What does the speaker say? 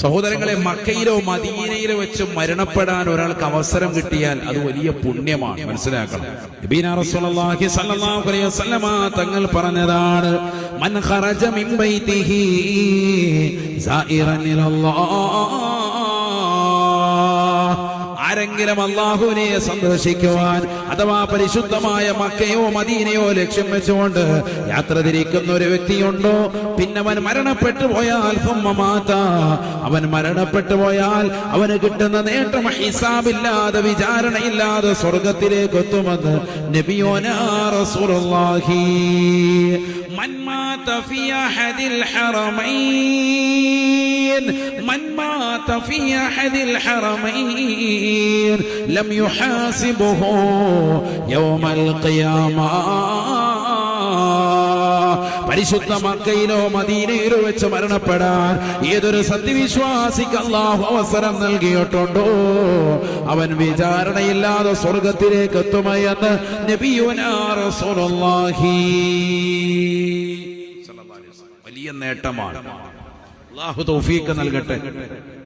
സഹോദരങ്ങളെ, മക്കയിലോ മദീനയിലോ വെച്ച് മരണപ്പെടാൻ ഒരാൾക്ക് അവസരം കിട്ടിയാൽ അത് വലിയ പുണ്യമാണ്, മനസ്സിലാക്കണം. നബീന റസൂലുള്ളാഹി സ്വല്ലല്ലാഹു അലൈഹി വസല്ലമ തങ്ങൾ പറഞ്ഞതാണ്, മൻ ഖറജ മിൻ ബൈതിഹി സായിറൻ ഇലല്ലാഹ്, ആരെങ്കിലും അല്ലാഹുവിനെ സന്ദർശിക്കുവാൻ അഥവാ പരിശുദ്ധമായ മക്കയോ മദീനയോ ലക്ഷ്യം വെച്ചുകൊണ്ട് യാത്ര തിരിക്കുന്ന ഒരു വ്യക്തിയുണ്ടോ, പിന്നെ അവൻ മരണപ്പെട്ടു പോയാൽ അവൻ മരണപ്പെട്ടു പോയാൽ അവന് കിട്ടുന്ന നേട്ടം ഹിസാബില്ലാതെ വിചാരണയില്ലാതെ സ്വർഗത്തിലേക്ക് എത്തുമെന്ന് നബിയോനാ റസൂലുള്ളാഹി. من مات في أحد الحرمين من مات في أحد الحرمين لم يحاسبه يوم القيامة. പരിശുദ്ധ മക്കയിലോ മദീനയിലോ വെച്ച് മരണപ്പെടാൻ ഏതൊരു സത്യവിശ്വാസിക്ക് അല്ലാഹു അവസരം നൽകിയിട്ടുണ്ടോ അവൻ വിചാരണയില്ലാതെ സ്വർഗത്തിലേക്ക് എത്തുമെന്ന് നബിയുനാ റസൂലുള്ളാഹി. വലിയ നേട്ടമാണ്. അല്ലാഹു തൗഫീഖ് നൽകട്ടെ.